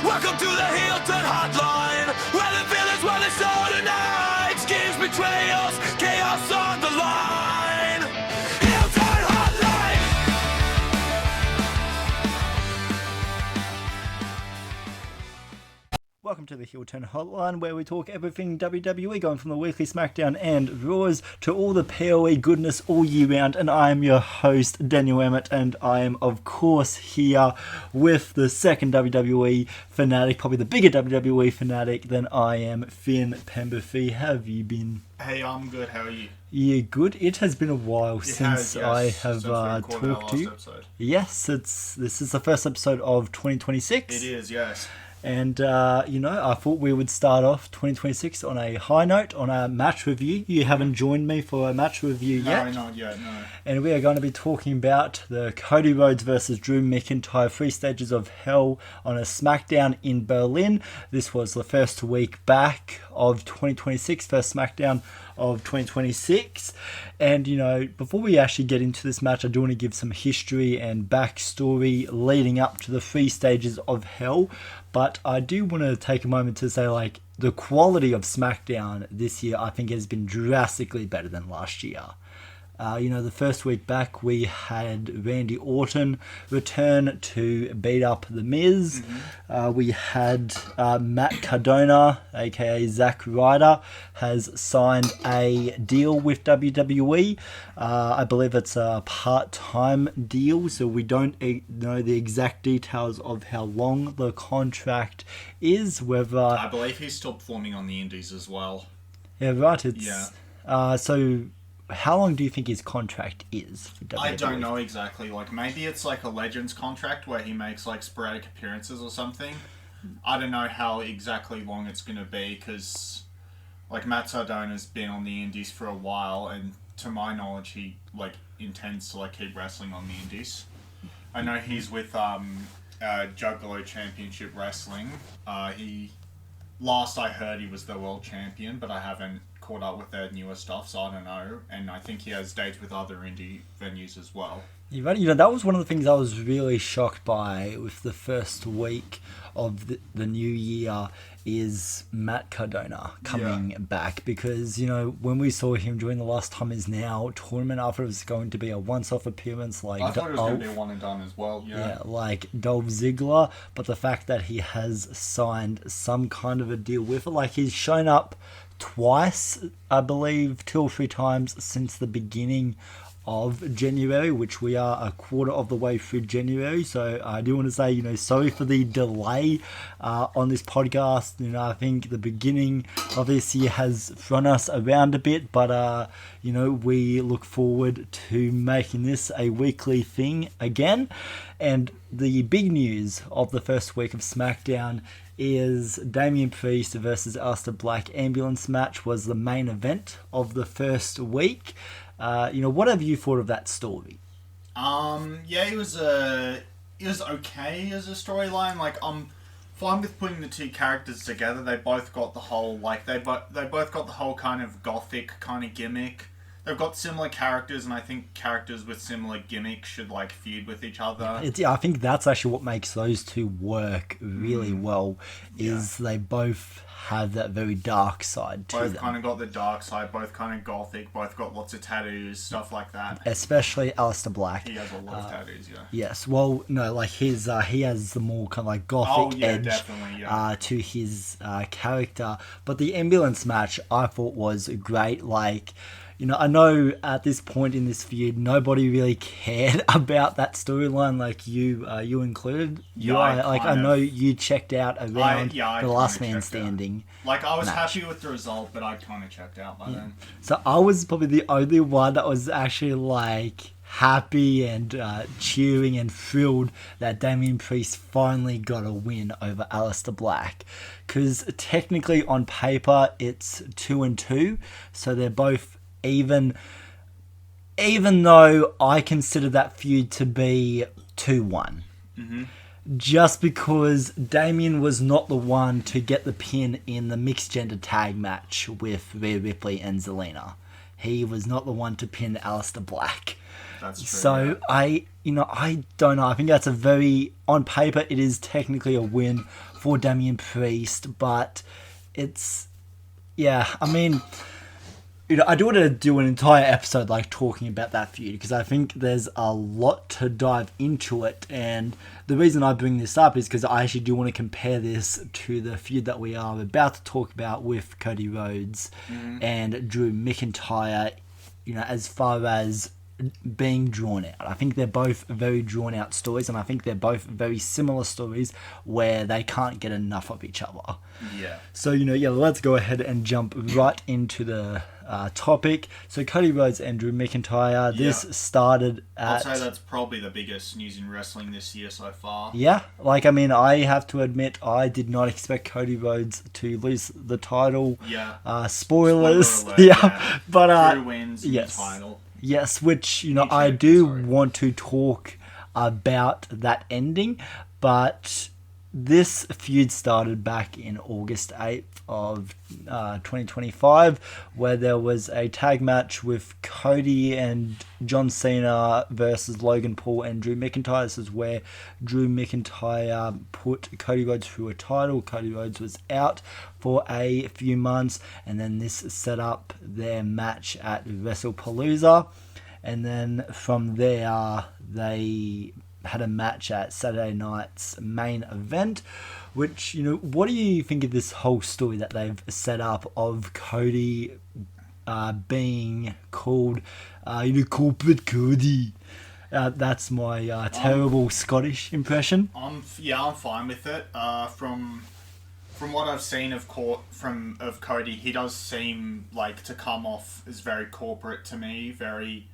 Welcome to the Heel Turn Hotline, where the villains want to show tonight. Schemes, betrayals, chaos on the line. Heel Turn Hotline. Welcome to the Heel Turn Hotline, where we talk everything WWE, going from the weekly SmackDown and Raws to all the PoE goodness all year round. And I am your host, Daniel Emmett, and I am, of course, here with the second WWE fanatic, probably the bigger WWE fanatic than I am, Finn Penberthy. How have you been? Hey, I'm good. How are you? Yeah, good. It has been a while since I have talked to you. Yes, this is the first episode of 2026. It is, yes. And, I thought we would start off 2026 on a high note, on a match review. You haven't joined me for a match review yet. No, not yet, no. And we are going to be talking about the Cody Rhodes versus Drew McIntyre 3 Stages of Hell on a SmackDown in Berlin. This was the first week back of 2026, first SmackDown of 2026. And, before we actually get into this match, I do want to give some history and backstory leading up to the 3 Stages of Hell. But I do want to take a moment to say, the quality of SmackDown this year, I think, has been drastically better than last year. The first week back, we had Randy Orton return to beat up The Miz. Mm-hmm. We had Matt Cardona, aka Zack Ryder, has signed a deal with WWE. I believe it's a part-time deal, so we don't know the exact details of how long the contract is. Whether I believe he's still performing on the Indies as well. Yeah, right. So how long do you think his contract is for WWE? I don't know exactly. Maybe it's a Legends contract where he makes sporadic appearances or something. I don't know how exactly long it's going to be because Matt Sardona's been on the Indies for a while, and to my knowledge he intends to keep wrestling on the Indies. I know he's with Juggalo Championship Wrestling. Last I heard he was the world champion, but I haven't caught up with their newer stuff, so I don't know. And I think he has dates with other indie venues as well. That was one of the things I was really shocked by with the first week of the new year is Matt Cardona coming back, because when we saw him during the Last Time Is Now tournament, I thought it was going to be a once-off appearance I thought it was going to be a one and done as well. Yeah, like Dolph Ziggler, but the fact that he has signed some kind of a deal with it, he's shown up twice, I believe, 2 or 3 times since the beginning of January, which we are a quarter of the way through January. So I do want to say, sorry for the delay on this podcast. I think the beginning of this year has thrown us around a bit, but we look forward to making this a weekly thing again. And the big news of the first week of SmackDown is Damian Priest versus Aleister Black ambulance match was the main event of the first week. What have you thought of that story? It was okay as a storyline. I'm fine with putting the two characters together. They both got the whole they both got the whole kind of gothic kind of gimmick. They've got similar characters, and I think characters with similar gimmicks should feud with each other. I think that's actually what makes those two work really well. Is they both have that very dark side to them. Both kind of got the dark side, both kind of gothic, both got lots of tattoos, stuff like that. Especially Aleister Black. He has a lot of tattoos, yeah. Yes, well, no, he has the more kind of gothic edge to his character. But the ambulance match I thought was great. I know at this point in this feud, nobody really cared about that storyline, you included. I know you checked out around the Last Man Standing. I was happy with the result, but I kind of checked out by then. So I was probably the only one that was actually happy and cheering and thrilled that Damian Priest finally got a win over Aleister Black. Because technically on paper it's 2-2, so they're both even though I consider that feud to be 2-1. Mm-hmm. Just because Damien was not the one to get the pin in the mixed gender tag match with Rhea Ripley and Zelina. He was not the one to pin Aleister Black. That's true. So yeah. I don't know. I think that's a very, on paper, it is technically a win for Damian Priest, but it's, yeah, I mean, I do want to do an entire episode like talking about that feud because I think there's a lot to dive into it, and the reason I bring this up is because I actually do want to compare this to the feud that we are about to talk about with Cody Rhodes and Drew McIntyre, as far as being drawn out. I think they're both very drawn out stories, and I think they're both very similar stories where they can't get enough of each other. Yeah. So, let's go ahead and jump right into the topic. So, Cody Rhodes and Drew McIntyre, this started at... I'd say that's probably the biggest news in wrestling this year so far. Yeah, I have to admit, I did not expect Cody Rhodes to lose the title. Yeah. Spoilers. Spoiler alert, yeah. But, Drew wins the title. Yes, which, I do want to talk about that ending, but this feud started back in August 8th of 2025, where there was a tag match with Cody and John Cena versus Logan Paul and Drew McIntyre. This is where Drew McIntyre put Cody Rhodes through a title. Cody Rhodes was out for a few months, and then this set up their match at WrestlePalooza, and then from there they had a match at Saturday night's main event, which, what do you think of this whole story that they've set up of Cody being called, Corporate Cody? That's my terrible Scottish impression. I'm fine with it. From what I've seen of Cody, he does seem like to come off as very corporate to me, very,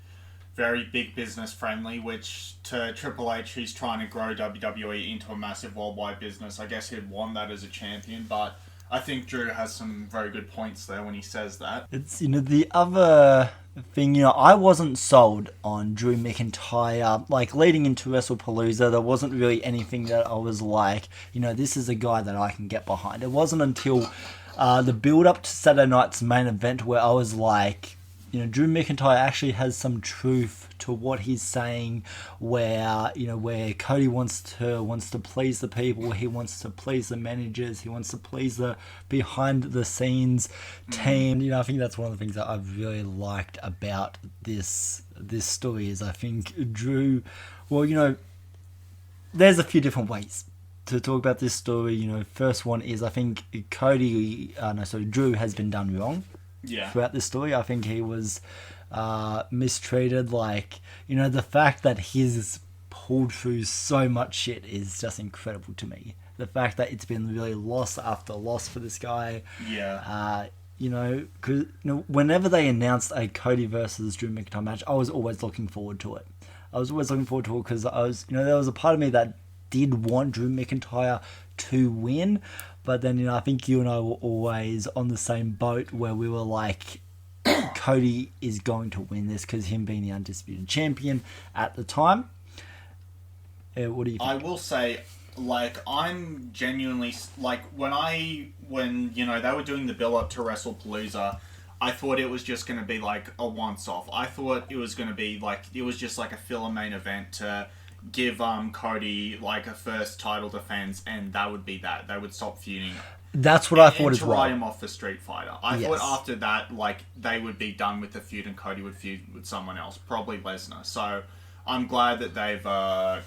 very big business friendly, which to Triple H, who's trying to grow WWE into a massive worldwide business, I guess he'd want that as a champion, but I think Drew has some very good points there when he says that. It's, the other thing, I wasn't sold on Drew McIntyre. Like, leading into WrestlePalooza, there wasn't really anything that I was like, this is a guy that I can get behind. It wasn't until the build-up to Saturday night's main event where I was like, Drew McIntyre actually has some truth to what he's saying, where Cody wants to please the people, he wants to please the managers, he wants to please the behind the scenes team. I think that's one of the things that I've really liked about this story is I think Drew, there's a few different ways to talk about this story. First one is I think Drew has been done wrong. Yeah. Throughout this story, I think he was mistreated. Like, the fact that he's pulled through so much shit is just incredible to me. The fact that it's been really loss after loss for this guy. Yeah. Because whenever they announced a Cody versus Drew McIntyre match, I was always looking forward to it. Because I was, there was a part of me that did want Drew McIntyre to win. But then, I think you and I were always on the same boat where we were like, Cody is going to win this because him being the undisputed champion at the time. What do you think? I will say, I'm genuinely, when they were doing the build-up to WrestlePalooza, I thought it was just going to be like a once-off. I thought it was going to be it was just like a filler main event to give Cody like a first title defense, and that would be that. They would stop feuding. That's what I thought as well. To write him off for Street Fighter. I thought after that, they would be done with the feud, and Cody would feud with someone else, probably Lesnar. So I'm glad that they've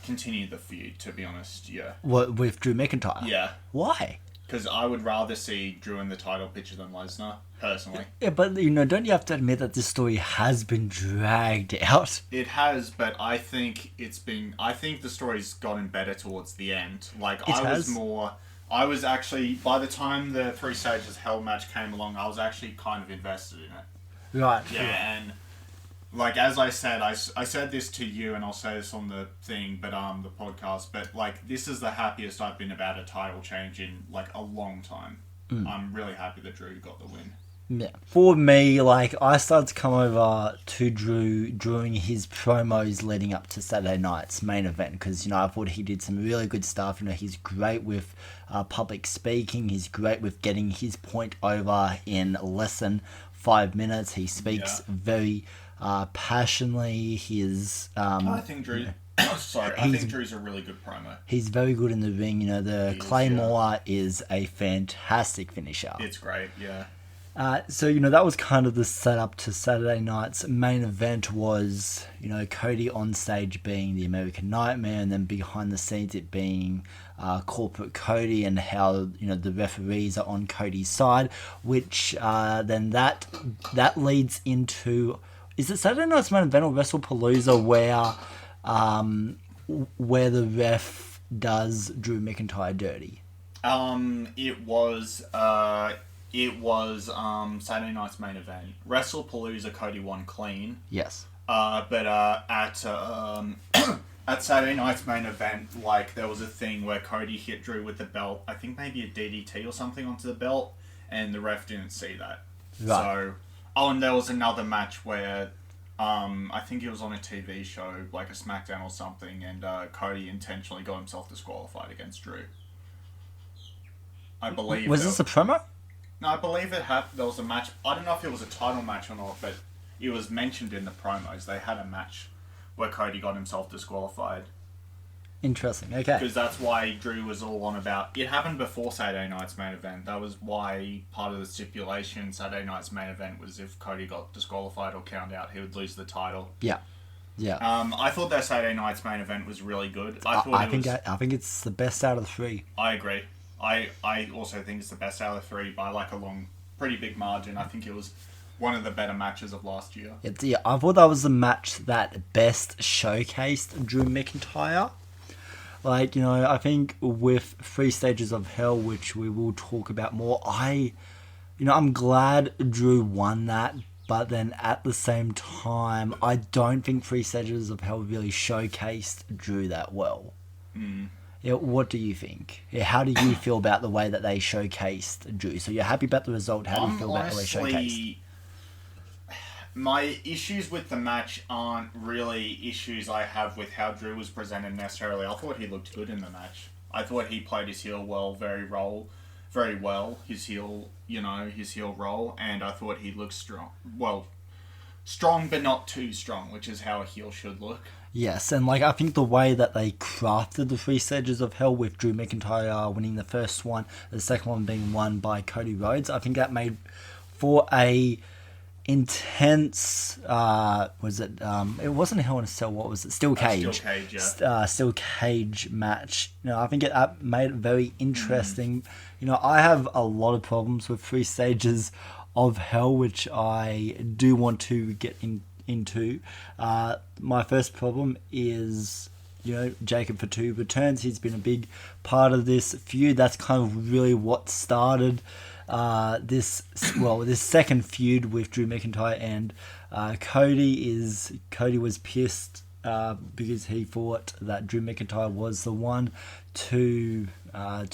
continued the feud. To be honest, yeah. What, with Drew McIntyre? Yeah. Why? Because I would rather see Drew in the title picture than Lesnar, personally. Yeah, but, don't you have to admit that this story has been dragged out? It has, but I think the story's gotten better towards the end. I was actually, by the time the Three Stages Hell match came along, I was actually kind of invested in it. Right. Yeah, and as I said, I said this to you, and I'll say this on the thing, but the podcast, but this is the happiest I've been about a title change in a long time. I'm really happy that Drew got the win. Yeah. For me, I started to come over to Drew during his promos leading up to Saturday night's main event because, I thought he did some really good stuff. He's great with public speaking. He's great with getting his point over in less than 5 minutes. He speaks very passionately. He is... I think Sorry, I think Drew's a really good promo. He's very good in the ring. You know, the Claymore is a fantastic finisher. It's great, yeah. So, you know, that was kind of the setup to Saturday night's main event was, you know, Cody on stage being the American Nightmare, and then behind the scenes it being Corporate Cody, and how, you know, the referees are on Cody's side, which then that leads into, is it Saturday night's main event or WrestlePalooza where the ref does Drew McIntyre dirty? It was Saturday night's main event. WrestlePalooza, Cody won clean. Yes. But at Saturday night's main event, like, there was a thing where Cody hit Drew with the belt. I think maybe a DDT or something onto the belt, and the ref didn't see that. Right. So, and there was another match where, I think it was on a TV show, like a SmackDown or something, and Cody intentionally got himself disqualified against Drew. I believe. Was this a promo? No, I believe it happened. There was a match. I don't know if it was a title match or not, but it was mentioned in the promos. They had a match where Cody got himself disqualified. Interesting. Okay. Because that's why Drew was all on about. It happened before Saturday night's main event. That was why part of the stipulation Saturday night's main event was if Cody got disqualified or count out, he would lose the title. Yeah. Yeah. I thought that Saturday night's main event was really good. I think it's the best out of the three. I agree. I also think it's the best out of the three by like a pretty big margin. I think it was one of the better matches of last year. I thought that was the match that best showcased Drew McIntyre. Like, you know, I think with 3 Stages of Hell, which we will talk about more, I'm glad Drew won that, but then at the same time, I don't think 3 Stages of Hell really showcased Drew that well. Yeah, what do you think? Yeah, how do you feel about the way that they showcased Drew? So you're happy about the result. How do you feel about the way showcased? My issues with the match aren't really issues I have with how Drew was presented necessarily. I thought he looked good in the match. I thought he played his heel very well. His heel role, and I thought he looked strong. Well, strong but not too strong, which is how a heel should look. Yes, and like I think the way that they crafted the 3 Stages of Hell with Drew McIntyre winning the first one, the second one being won by Cody Rhodes, I think that made for a intense. It wasn't Hell in a Cell. What was it? Steel Cage. Steel Cage, yeah. Steel Cage match. You know, I think it made it very interesting. You know, I have a lot of problems with 3 Stages of Hell, which I do want to get into. My first problem is, you know, Jacob Fatu returns. He's been a big part of this feud. That's kind of really what started this second feud with Drew McIntyre and Cody was pissed because he thought that Drew McIntyre was the one to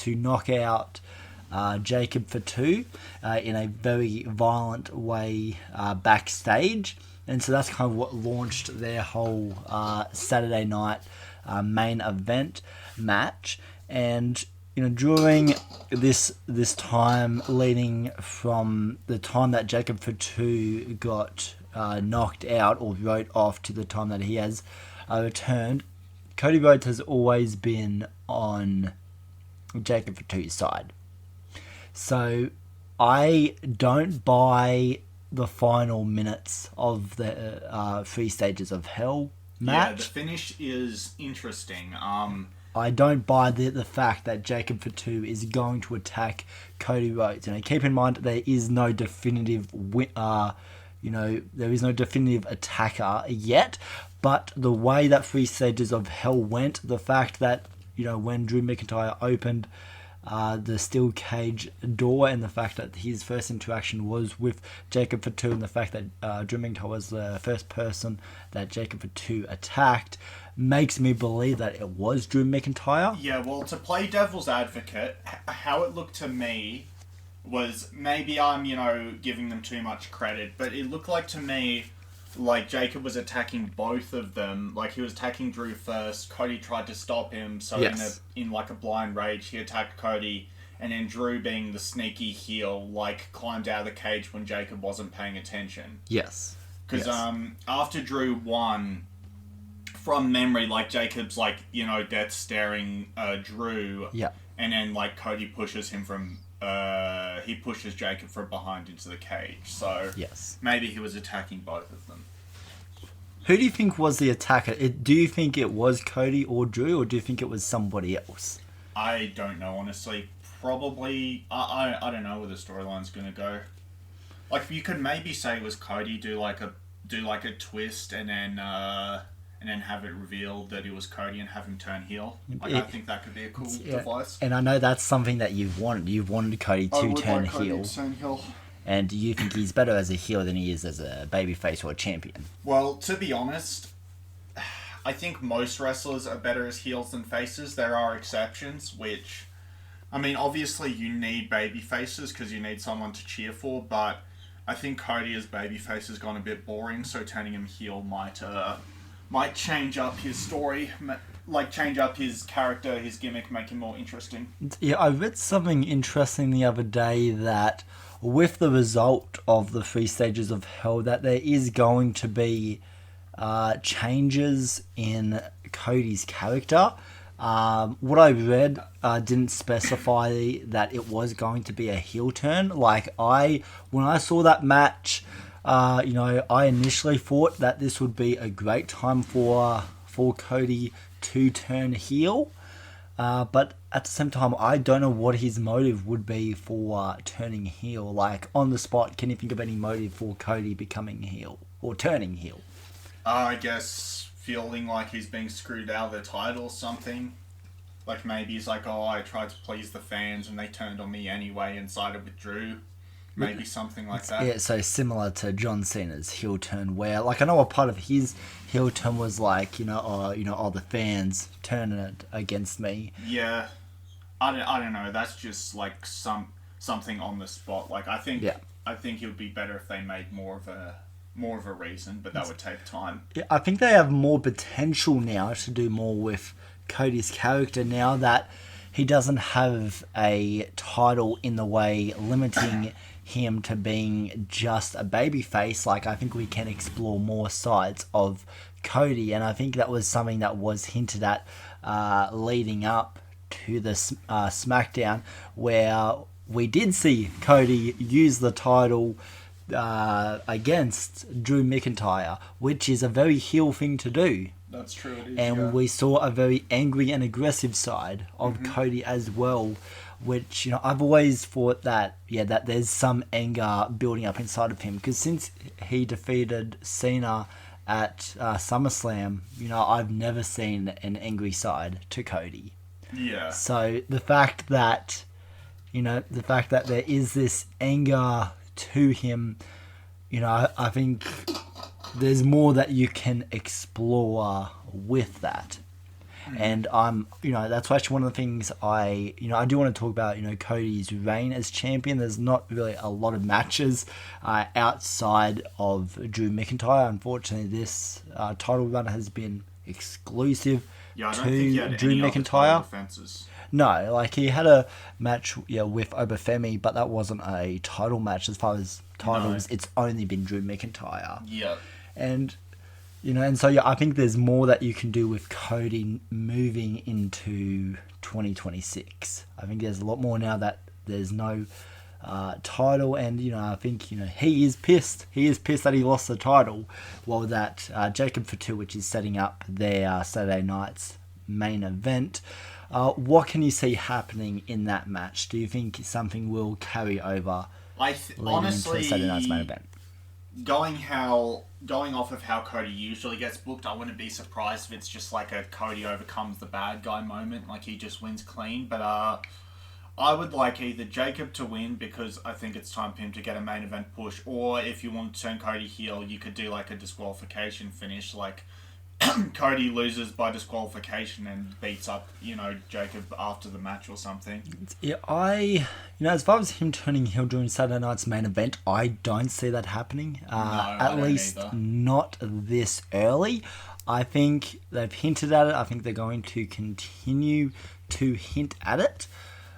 knock out Jacob Fatu in a very violent way backstage. And so that's kind of what launched their whole Saturday night main event match. And, you know, during this time leading from the time that Jacob Fatu got knocked out or wrote off to the time that he has returned, Cody Rhodes has always been on Jacob Fatu's side. So I don't buy the final minutes of the 3 Stages of Hell match. Yeah, the finish is interesting. I don't buy the fact that Jacob Fatu is going to attack Cody Rhodes. You know, keep in mind there is no definitive there is no definitive attacker yet. But the way that 3 Stages of Hell went, the fact that, you know, when Drew McIntyre opened the steel cage door, and the fact that his first interaction was with Jacob Fatu, and the fact that Drew McIntyre was the first person that Jacob Fatu attacked, makes me believe that it was Drew McIntyre. Yeah, well, to play devil's advocate, how it looked to me was, maybe I'm, giving them too much credit, but it looked like to me like Jacob was attacking both of them. Like, he was attacking Drew first. Cody tried to stop him, so yes, in like a blind rage, he attacked Cody, and then Drew, being the sneaky heel, like, climbed out of the cage when Jacob wasn't paying attention. Yes. Because after Drew won from memory, like Jacob's like, death staring Drew. Yeah. And then like Cody pushes him from he pushes Jacob from behind into the cage. So Yes. maybe he was attacking both of them. Who do you think was the attacker? Do you think it was Cody or Drew, or do you think it was somebody else? I don't know, honestly. Probably I don't know where the storyline's gonna go. Like you could maybe say it was Cody do like a twist and then have it revealed that it was Cody and have him turn heel. Like I think that could be a cool device. And I know that's something that you've wanted. You've wanted Cody to turn heel. And you think he's better as a heel than he is as a babyface or a champion? Well, to be honest, I think most wrestlers are better as heels than faces. There are exceptions, which, I mean, obviously you need baby faces because you need someone to cheer for, but I think Cody as babyface has gone a bit boring, so turning him heel might change up his story, like change up his character, his gimmick, make him more interesting. Yeah, I read something interesting the other day that with the result of the 3 stages of hell, that there is going to be changes in Cody's character. What I read didn't specify that it was going to be a heel turn. Like when I saw that match, I initially thought that this would be a great time for Cody to turn heel. But at the same time, I don't know what his motive would be for turning heel. Like, on the spot, can you think of any motive for Cody becoming heel or turning heel? I guess feeling like he's being screwed out of the title or something. Like, maybe he's like, I tried to please the fans and they turned on me anyway and sided with Drew. Maybe something like that. Yeah, so similar to John Cena's heel turn, where, like, I know a part of his heel turn was like, the fans turning it against me. Yeah, I don't know. That's just like something on the spot. Like I think it would be better if they made more of a reason, but that would take time. Yeah, I think they have more potential now to do more with Cody's character now that he doesn't have a title in the way limiting him to being just a babyface. Like, I think we can explore more sides of Cody, and I think that was something that was hinted at leading up to the SmackDown, where we did see Cody use the title against Drew McIntyre, which is a very heel thing to do. That's true, it is. And we saw a very angry and aggressive side of Cody as well, which, I've always thought that there's some anger building up inside of him, because since he defeated Cena at SummerSlam, I've never seen an angry side to Cody. Yeah. So the fact that there is this anger to him, I think there's more that you can explore with that. And that's actually one of the things I do want to talk about, Cody's reign as champion. There's not really a lot of matches outside of Drew McIntyre. Unfortunately, this title run has been exclusive to Drew McIntyre. No, like he had a match with Obafemi, but that wasn't a title match. As far as titles, it's only been Drew McIntyre. Yeah. And I think there's more that you can do with Cody moving into 2026. I think there's a lot more now that there's no title, and I think he is pissed. He is pissed that he lost the title. Well, that Jacob Fatu, which is setting up their Saturday night's main event. What can you see happening in that match? Do you think something will carry over honestly, into Saturday night's main event? Going off of how Cody usually gets booked, I wouldn't be surprised if it's just like a Cody overcomes the bad guy moment, like he just wins clean. But I would like either Jacob to win, because I think it's time for him to get a main event push, or if you want to turn Cody heel, you could do like a disqualification finish, like Cody loses by disqualification and beats up, Jacob after the match or something. Yeah, as far as him turning heel during Saturday night's main event, I don't see that happening. At least not this early. I think they've hinted at it. I think they're going to continue to hint at it.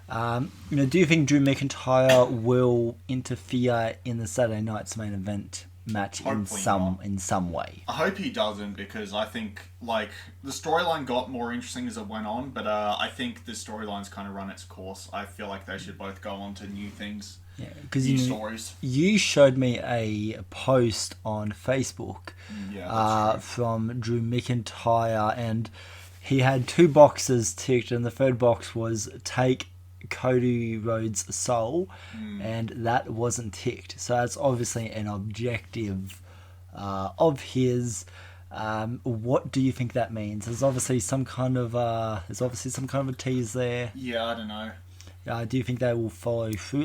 Do you think Drew McIntyre will interfere in the Saturday night's main event match Hopefully in some way. I hope he doesn't, because I think, like, the storyline got more interesting as it went on, but I think the storyline's kind of run its course. I feel like they should both go on to new things, Yeah, because new stories. You showed me a post on Facebook Yeah, from Drew McIntyre, and he had 2 boxes ticked, and the third box was take Cody Rhodes' soul, and that wasn't ticked. So that's obviously an objective of his. What do you think that means? There's obviously some kind of a tease there. Yeah, I don't know. Do you think they will follow through?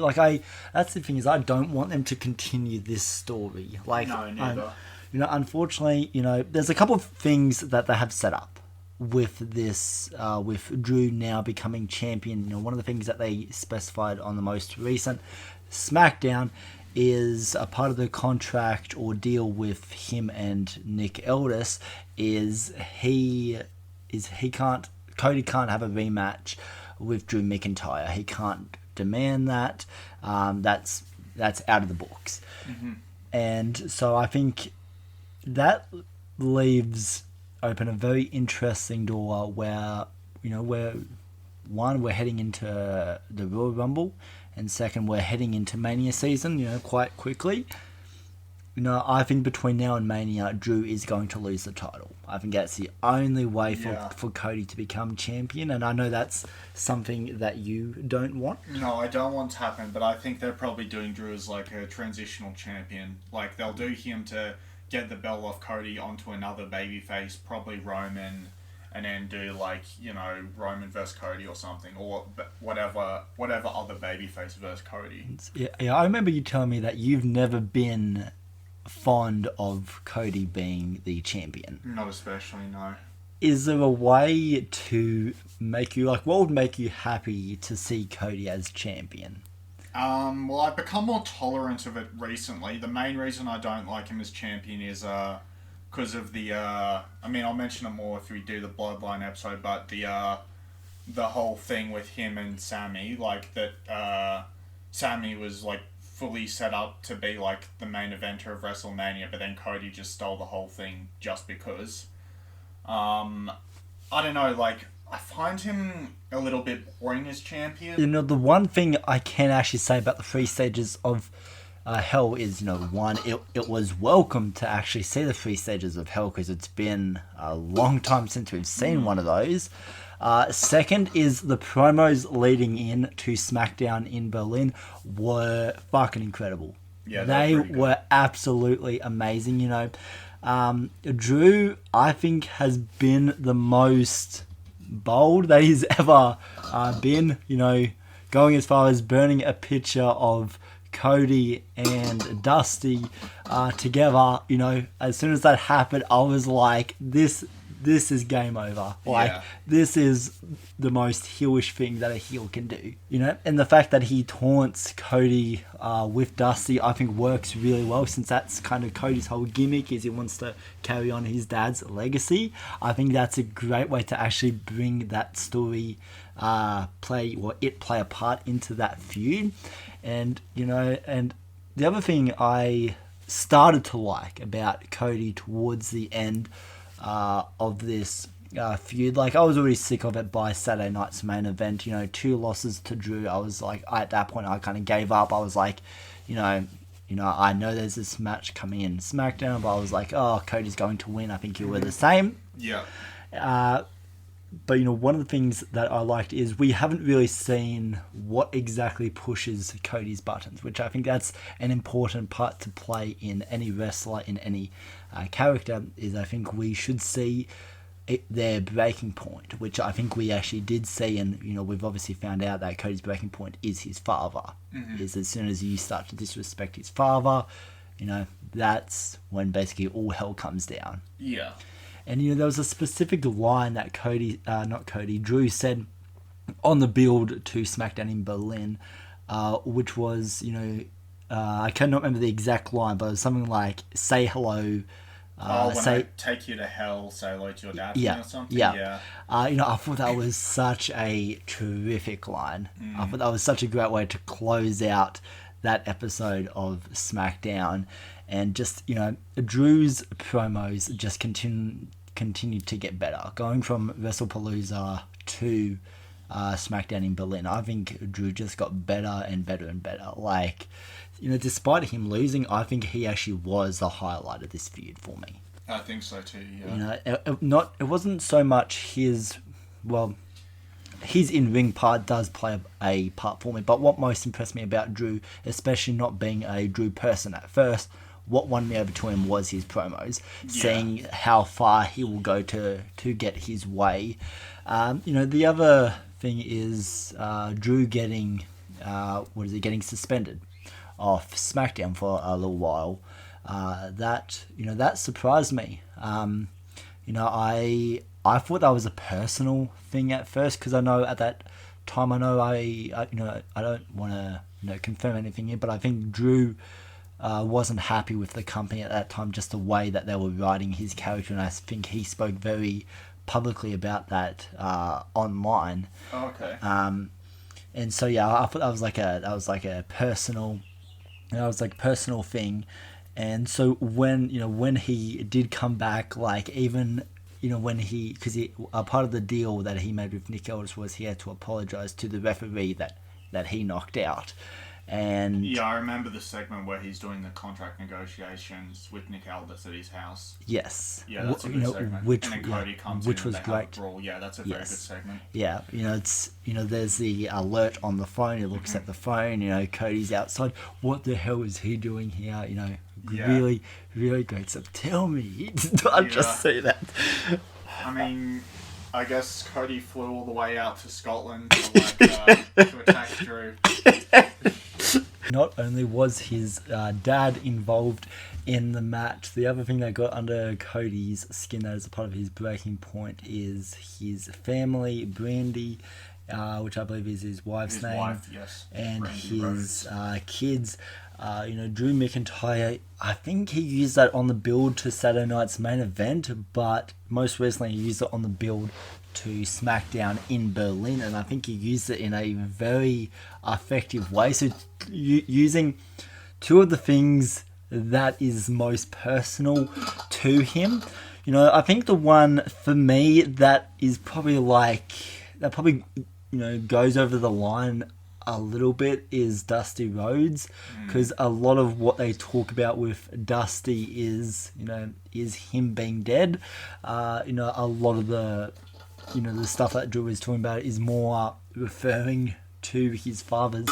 That's the thing, is I don't want them to continue this story. No, neither. Unfortunately, there's a couple of things that they have set up with this, with Drew now becoming champion. One of the things that they specified on the most recent SmackDown is a part of the contract or deal with him and Nick Aldis Cody can't have a rematch with Drew McIntyre. He can't demand that. That's out of the books. Mm-hmm. And so I think that leaves open a very interesting door where, we're heading into the Royal Rumble, and second, we're heading into Mania season, quite quickly. I think between now and Mania, Drew is going to lose the title. I think that's the only way for Cody to become champion, and I know that's something that you don't want. No, I don't want to happen, but I think they're probably doing Drew as like a transitional champion. Like, they'll do him to get the belt off Cody onto another babyface, probably Roman, and then do Roman versus Cody or something, or whatever other babyface versus Cody. Yeah, I remember you telling me that you've never been fond of Cody being the champion. Not especially, no. Is there a way to make you, what would make you happy to see Cody as champion? Well, I've become more tolerant of it recently. The main reason I don't like him as champion is because of the I'll mention it more if we do the Bloodline episode, but the whole thing with him and Sammy, Sammy was fully set up to be the main eventer of WrestleMania, but then Cody just stole the whole thing just because. I don't know, I find him a little bit boring as champion. The one thing I can actually say about the 3 stages of Hell is, one, it was welcome to actually see the 3 stages of Hell, because it's been a long time since we've seen one of those. Second is the promos leading in to SmackDown in Berlin were fucking incredible. Yeah, they were absolutely amazing. Drew, I think, has been the most bold that he's ever been. Going as far as burning a picture of Cody and Dusty together. As soon as that happened, I was like, this is game over. This is the most heelish thing that a heel can do. And the fact that he taunts Cody with Dusty, I think works really well, since that's kind of Cody's whole gimmick, is he wants to carry on his dad's legacy. I think that's a great way to actually bring that story play a part into that feud. And and the other thing I started to like about Cody towards the end of this feud, I was already sick of it by Saturday night's main event. 2 losses to Drew. I was at that point, I kind of gave up. I was I know there's this match coming in SmackDown, but I was oh, Cody's going to win. I think you were the same. Yeah. But one of the things that I liked is we haven't really seen what exactly pushes Cody's buttons, which I think that's an important part to play in any wrestler, in any character, is I think we should see their breaking point, which I think we actually did see, and we've obviously found out that Cody's breaking point is his father. Mm-hmm. Is as soon as you start to disrespect his father, that's when basically all hell comes down. Yeah. And there was a specific line that Drew said on the build to SmackDown in Berlin, which was, I cannot remember the exact line, but it was something like, say hello. I take you to hell, say hello to your dad, or something? Yeah. I thought that was such a terrific line. I thought that was such a great way to close out that episode of SmackDown, and just, Drew's promos just continued to get better, going from WrestlePalooza to SmackDown in Berlin. I think Drew just got better and better and better. Like, despite him losing, I think he actually was the highlight of this feud for me. I think so too. Yeah. It wasn't so much his in-ring part does play a part for me, but what most impressed me about Drew, especially not being a Drew person at first, what won me over to him was his promos, seeing how far he will go to get his way. The other thing is Drew getting suspended off SmackDown for a little while. That surprised me. I thought that was a personal thing at first, because I know at that time, I don't want to confirm anything here, but I think Drew wasn't happy with the company at that time, just the way that they were writing his character, and I think he spoke very publicly about that online. Oh, okay. And so I thought that was like a personal, personal thing. And so when he did come back, like, even because a part of the deal that he made with Nick Aldis was he had to apologize to the referee that he knocked out. And yeah, I remember the segment where he's doing the contract negotiations with Nick Aldis at his house. Yes. Yeah, that's a good segment. And then Cody comes in, was and they great. have a brawl. Yeah, that's a very good segment. Yeah, it's there's the alert on the phone. He looks at the phone. Cody's outside. What the hell is he doing here? Really, really great stuff. Tell me, I just say that. I mean, I guess Cody flew all the way out to Scotland to attack Drew. Not only was his dad involved in the match, the other thing that got under Cody's skin that is a part of his breaking point is his family, Brandy, which I believe is his wife's name. Wife, yes. And Brandy his Rhodes. Kids. Drew McIntyre, I think he used that on the build to Saturday night's main event, but most recently he used it on the build to SmackDown in Berlin, and I think he used it in a very effective way. So using two of the things that is most personal to him, I think the one for me that is probably goes over the line a little bit is Dusty Rhodes, because a lot of what they talk about with Dusty is him being dead. A lot of the the stuff that Drew is talking about is more referring to his father's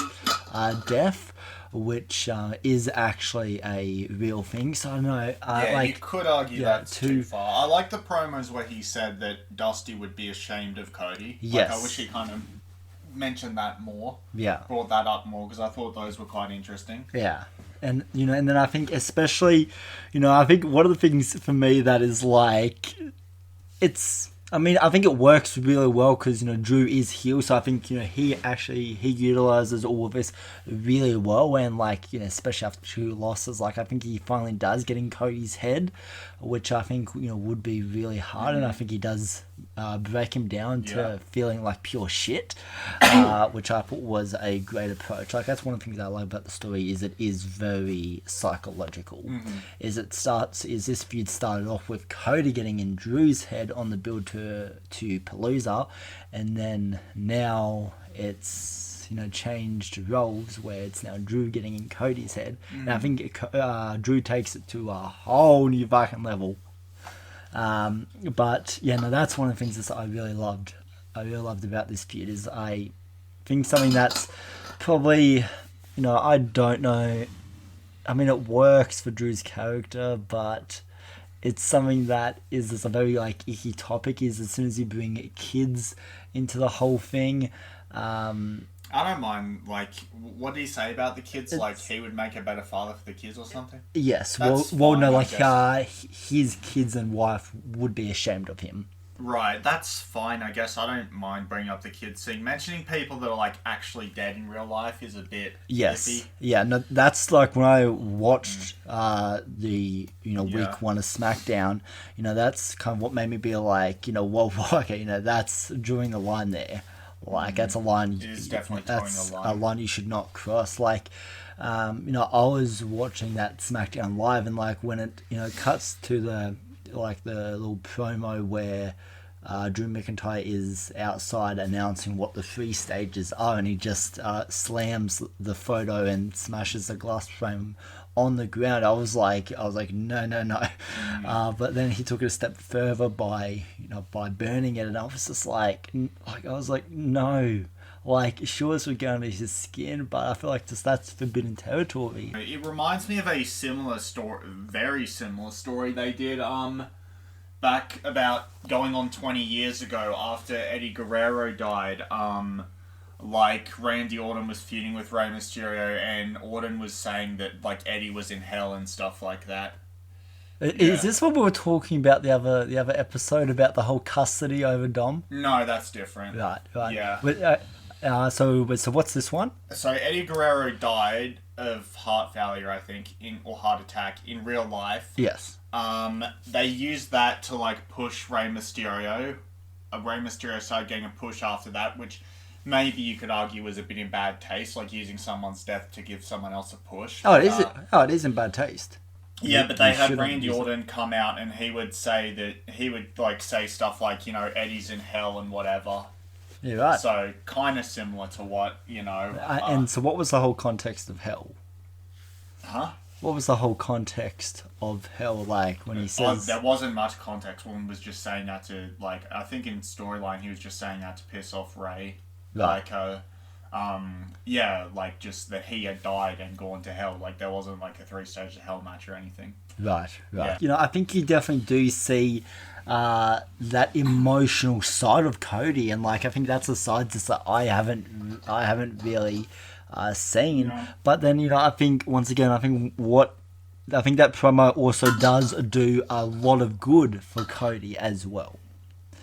death, which is actually a real thing. So I don't know. You could argue that's too far. I like the promos where he said that Dusty would be ashamed of Cody. Yes. I wish he kind of mentioned that more. Yeah. Brought that up more, because I thought those were quite interesting. Yeah. And, and then I think especially, I think one of the things for me that is like, I think it works really well because, Drew is heel, so I think, he utilizes all of this really well, and especially after two losses, I think he finally does get in Cody's head, which I think, would be really hard, and I think he does break him down to feeling like pure shit, which I thought was a great approach. That's one of the things I love about the story, is it is very psychological. Is this feud started off with Cody getting in Drew's head on the build to Palooza, and then now it's changed roles where it's now Drew getting in Cody's head, and I think Drew takes it to a whole new fucking level. But that's one of the things that I really loved about this feud, is I think something that's probably, I don't know, I mean, it works for Drew's character, but it's something that is just a very icky topic, is as soon as you bring kids into the whole thing. I don't mind, what did he say about the kids? He would make a better father for the kids or something? Yes, That's his kids and wife would be ashamed of him. Right, that's fine, I guess. I don't mind bringing up the kids thing. Mentioning people that are, actually dead in real life is a bit iffy. Yeah, no, that's when I watched the, week one of SmackDown, that's kind of what made me be whoa, okay, that's drawing the line there. Like that's a line. It is definitely towing that's a line. a line you should not cross. Like, I was watching that SmackDown live, and like when it cuts to the little promo where Drew McIntyre is outside announcing what the 3 stages are, and he just slams the photo and smashes the glass frame on the ground. I was like, no. But then he took it a step further by burning it, and I was just like I was like, no. Like, sure, this would go under his skin, but I feel like that's forbidden territory. It reminds me of a similar story, very similar story they did back about going on 20 years ago after Eddie Guerrero died. Like Randy Orton was feuding with Rey Mysterio, and Orton was saying that like Eddie was in hell and stuff like that. Is this what we were talking about the other episode about the whole custody over Dom? No, that's different. Right. Yeah. But, so what's this one? So Eddie Guerrero died of heart failure, I think, or heart attack in real life. Yes. They used that to like push Rey Mysterio. Rey Mysterio started getting a push after that, which maybe you could argue was a bit in bad taste, like using someone's death to give someone else a push. Oh, it is in bad taste. Yeah, but they had Randy Orton come out, and he would say stuff like, Eddie's in hell and whatever. Yeah, right. So kind of similar to what and so, what was the whole context of hell? Huh? What was the whole context of hell like when he says? There wasn't much context. One was just saying that to I think in storyline he was just saying that to piss off Ray. Right. Just that he had died and gone to hell. Like there wasn't like a 3-stage of hell match or anything. Right. Yeah. I think you definitely do see that emotional side of Cody, and like I think that's a side that I haven't really seen. No. But then I think once again I think that promo also does do a lot of good for Cody as well.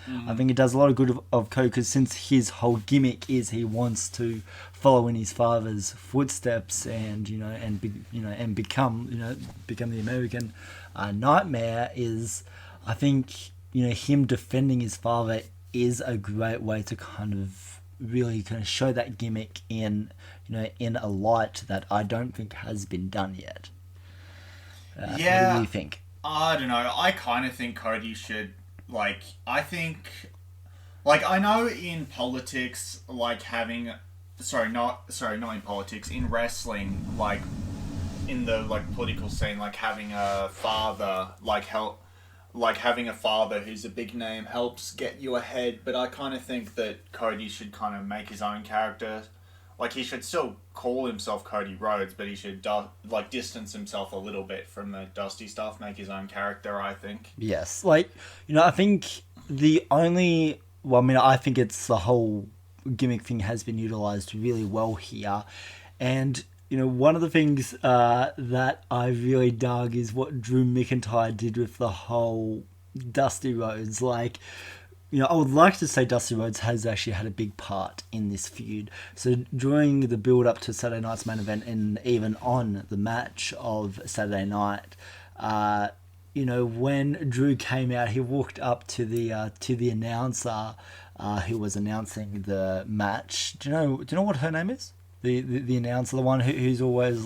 Mm-hmm. I think it does a lot of good of Cody, because since his whole gimmick is he wants to follow in his father's footsteps and become the American Nightmare, is I think him defending his father is a great way to kind of show that gimmick in a light that I don't think has been done yet. What do you think? I don't know. I kind of think Cody should, I know in politics, not in politics, in wrestling, in the, political scene, having a father, having a father who's a big name helps get you ahead, but I kind of think that Cody should kind of make his own character. He should still call himself Cody Rhodes, but he should distance himself a little bit from the Dusty stuff, make his own character, I think. Yes. I think I think it's the whole gimmick thing has been utilized really well here. And, one of the things that I really dug is what Drew McIntyre did with the whole Dusty Rhodes. I would like to say Dusty Rhodes has actually had a big part in this feud. So during the build-up to Saturday night's main event, and even on the match of Saturday night, when Drew came out, he walked up to the announcer who was announcing the match. Do you know what her name is? The announcer, the one who's always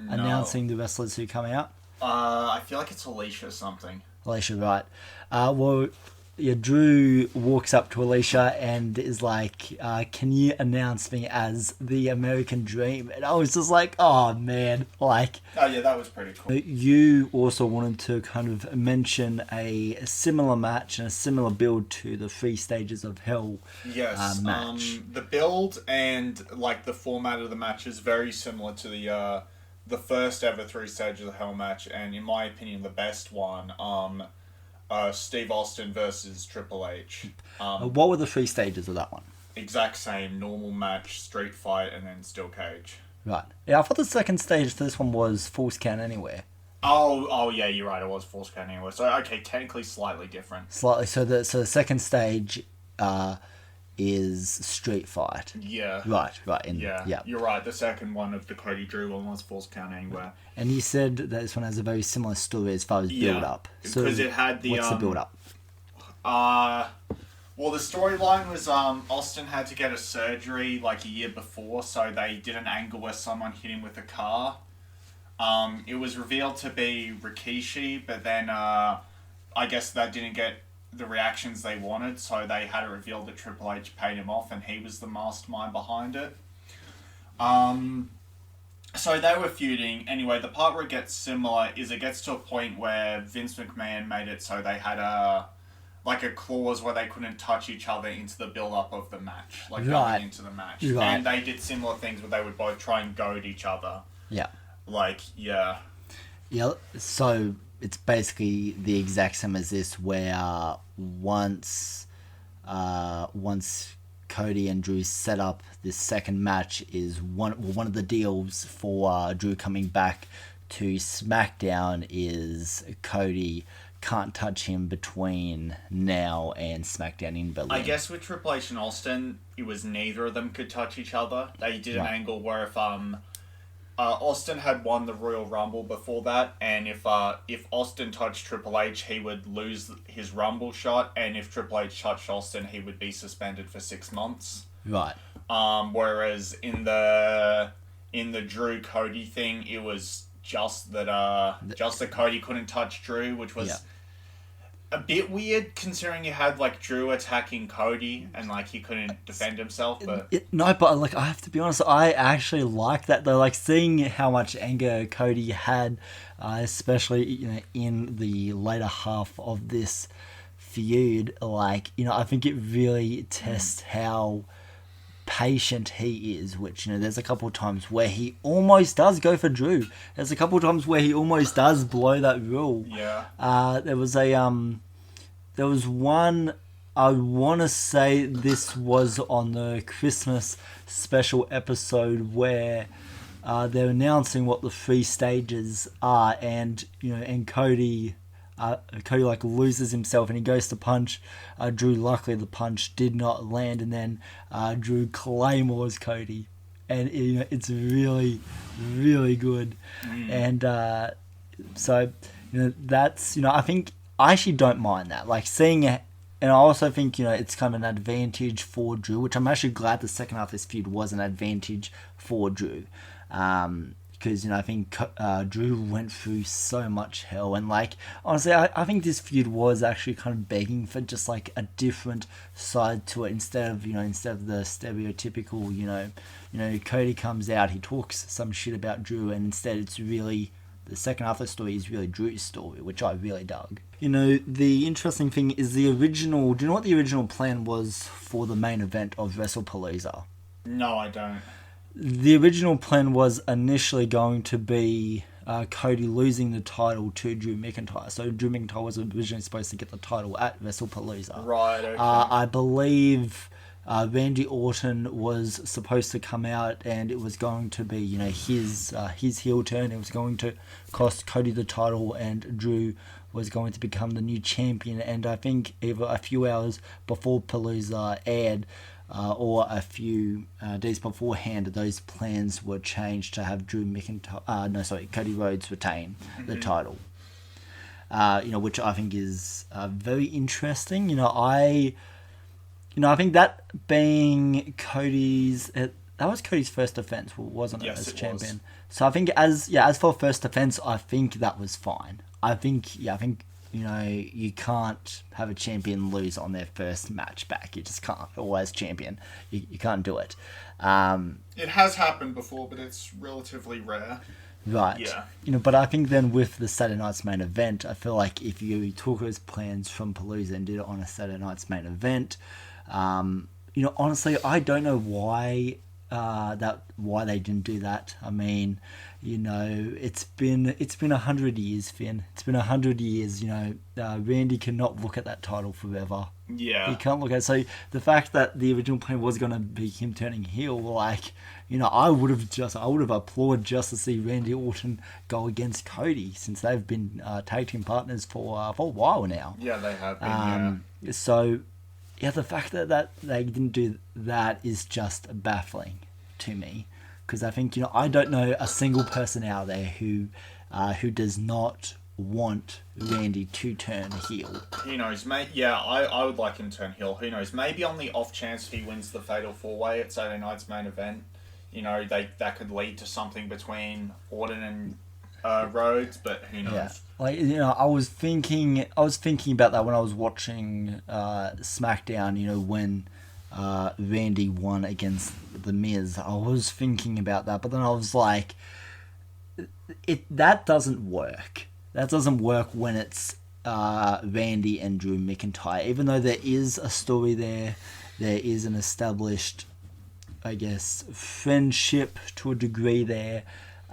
announcing the wrestlers who come out. I feel like it's Alicia something. Alicia, right? Drew walks up to Alicia and is like, can you announce me as the American Dream? And I was just like, oh man, Oh yeah, that was pretty cool. You also wanted to kind of mention a similar match and a similar build to the 3 Stages of Hell match. The build and the format of the match is very similar to the first ever 3 Stages of Hell match, and in my opinion the best one. Steve Austin versus Triple H. What were the 3 stages of that one? Exact same, normal match, street fight, and then steel cage. Right. Yeah, I thought the second stage for this one was Falls Count Anywhere. Oh yeah, you're right, it was Falls Count Anywhere. So, okay, technically slightly different. Slightly. So the second stage is street fight. Yeah. Right. Yeah, you're right. The second one of the Cody Drew one was Falls Count Anywhere. And you said that this one has a very similar story as far as build up. Because it had the what's the build up? Well, the storyline was Austin had to get a surgery like a year before, so they did an angle where someone hit him with a car. It was revealed to be Rikishi, but then I guess that didn't get the reactions they wanted, so they had it revealed that Triple H paid him off and he was the mastermind behind it. So they were feuding. Anyway, the part where it gets similar is it gets to a point where Vince McMahon made it so they had a clause where they couldn't touch each other into the build-up of the match, going into the match. Right. And they did similar things where they would both try and goad each other. Yeah. Yeah. Yeah, so it's basically the exact same as this, where once Cody and Drew set up this second match is one of the deals for Drew coming back to SmackDown is Cody can't touch him between now and SmackDown in Berlin. I guess with Triple H and Austin, it was neither of them could touch each other. They did an angle where if Austin had won the Royal Rumble before that, and if Austin touched Triple H, he would lose his Rumble shot, and if Triple H touched Austin, he would be suspended for 6 months. Right. Whereas in the Drew Cody thing, it was just that Cody couldn't touch Drew, which was a bit weird considering you had Drew attacking Cody and he couldn't defend himself. But I have to be honest, I actually like that though. Seeing how much anger Cody had, especially in the later half of this feud, I think it really tests how patient he is, which there's a couple of times where he almost does go for Drew. There's a couple of times where he almost does blow that rule. There was one, I want to say this was on the Christmas special episode where they're announcing what the 3 stages are, and Cody loses himself and he goes to punch Drew. Luckily the punch did not land, and then Drew claymores Cody, and it's really, really good. And so that's I think I actually don't mind that, seeing it. And I also think it's kind of an advantage for Drew, which I'm actually glad the second half of this feud was an advantage for Drew. Because I think Drew went through so much hell, and honestly, I think this feud was actually kind of begging for just a different side to it, instead of the stereotypical Cody comes out, he talks some shit about Drew, and instead it's really the second half of the story is really Drew's story, which I really dug. The interesting thing is the original. Do you know what the original plan was for the main event of WrestlePalooza? No, I don't. The original plan was initially going to be Cody losing the title to Drew McIntyre. So Drew McIntyre was originally supposed to get the title at WrestlePalooza. Right, okay. I believe Randy Orton was supposed to come out, and it was going to be his heel turn. It was going to cost Cody the title, and Drew was going to become the new champion. And I think either a few hours before Palooza aired, or a few days beforehand, those plans were changed to have Cody Rhodes retain the title. Which I think is very interesting. I think that being that was Cody's first defense, wasn't it? Yes, as it champion. was. So I think as for first defense, I think that was fine. I think you can't have a champion lose on their first match back. You just can't. Or as champion, you can't do it. It has happened before, but it's relatively rare. Right. Yeah. But I think then with the Saturday night's main event, I feel like if you took those plans from Palooza and did it on a Saturday night's main event, honestly, I don't know why they didn't do that. I mean, it's been 100 years, Finn. It's been 100 years. Randy cannot look at that title forever. Yeah. He can't look at it. So the fact that the original plan was going to be him turning heel, I would have applauded just to see Randy Orton go against Cody, since they've been tag team partners for a while now. Yeah, they have been. So, the fact that they didn't do that is just baffling to me, because I think I don't know a single person out there who does not want Randy to turn heel. Who knows, mate? Yeah, I would like him to turn heel. Who knows? Maybe on the off chance he wins the Fatal 4-Way at Saturday night's main event, that could lead to something between Orton and Rhodes, but who knows? Yeah. I was thinking about that when I was watching SmackDown, when Randy won against The Miz. I was thinking about that, but then I was like, that doesn't work. That doesn't work when it's Randy and Drew McIntyre. Even though there is a story there is an established, I guess, friendship to a degree there.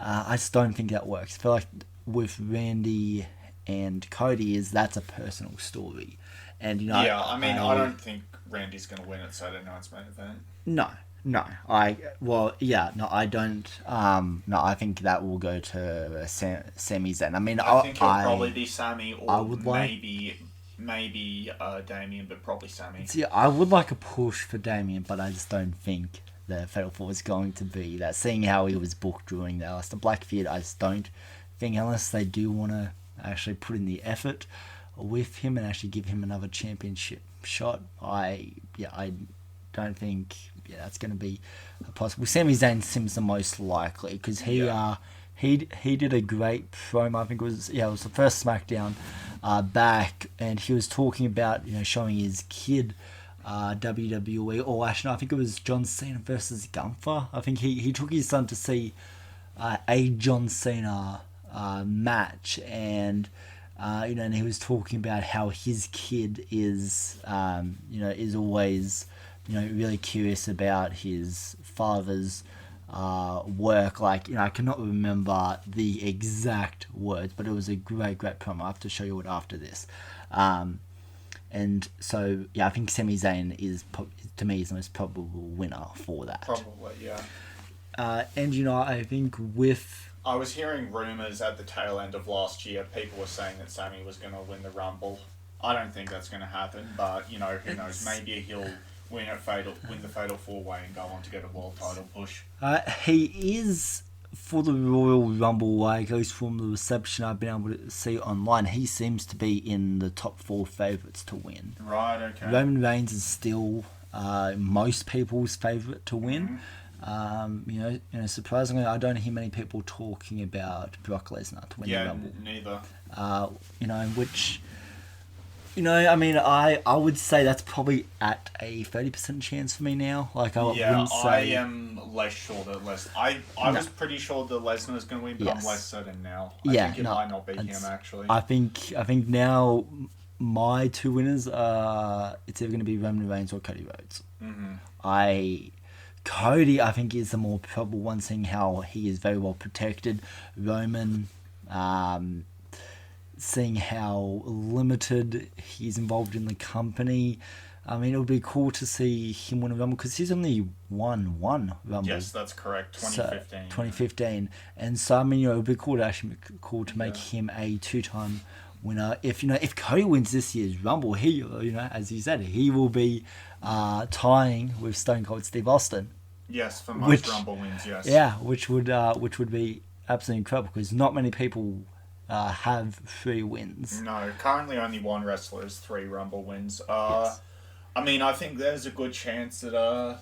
I just don't think that works. I feel like with Randy and Cody that's a personal story. And I don't think Randy's going to win at Saturday night's main event. No, I don't. I think that will go to Sami Zayn. I mean, I think it'll probably be Sami, or I would maybe Damien, but probably Sami. See, I would like a push for Damien, but I just don't think the Fatal 4 is going to be that. Seeing how he was booked during the Aleister Black feud, I just don't think, unless they do want to actually put in the effort with him and actually give him another championship shot. I don't think that's going to be possible. Sami Zayn seems the most likely because he did a great promo. I think it was the first SmackDown back, and he was talking about showing his kid WWE, or actually no, I think it was John Cena versus Gunther. I think he took his son to see a John Cena match, and and he was talking about how his kid is always really curious about his father's work. I cannot remember the exact words, but it was a great promo. I have to show you it after this. And so, I think Sami Zayn to me, is the most probable winner for that. Probably, yeah. And, I think with... I was hearing rumours at the tail end of last year, people were saying that Sami was going to win the Rumble. I don't think that's going to happen, but, who knows, maybe he'll win the Fatal 4-Way and go on to get a world title push. He is... For the Royal Rumble, at least from the reception I've been able to see online, he seems to be in the top 4 favourites to win. Right, okay. Roman Reigns is still most people's favourite to win. Mm-hmm. Surprisingly, I don't hear many people talking about Brock Lesnar to win the Rumble. Neither. Which... I would say that's probably at a 30% chance for me now. I am less sure that I was pretty sure that Lesnar was going to win, but I'm less certain now. I think it might not be him, actually. I think now my 2 winners are... It's either going to be Roman Reigns or Cody Rhodes. Mm-hmm. Cody, I think, is the more probable one, seeing how he is very well protected. Roman... seeing how limited he's involved in the company. I mean, it would be cool to see him win a Rumble because he's only won one Rumble. Yes, that's correct. 2015. 2015. And so, it would be cool to make him a 2-time winner. If Cody wins this year's Rumble, he, as you said, he will be tying with Stone Cold Steve Austin. Yes, for most Rumble wins, yes. Yeah, which would be absolutely incredible because not many people have 3 wins. No, currently only one wrestler has 3 Rumble wins. Yes. I think there's a good chance that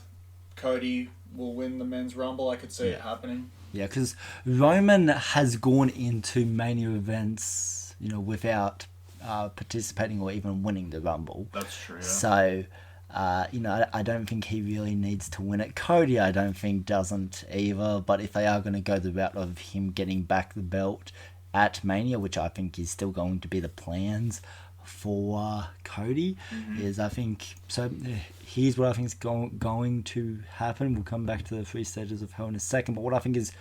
Cody will win the men's Rumble. I could see it happening. Yeah, because Roman has gone into Mania events, without participating or even winning the Rumble. That's true. Yeah. So, I don't think he really needs to win it. Cody, I don't think doesn't either. But if they are going to go the route of him getting back the belt at Mania, which I think is still going to be the plans for Cody, is I think so. Here's what I think is going to happen. We'll come back to the 3 stages of Hell in a second, but what I think is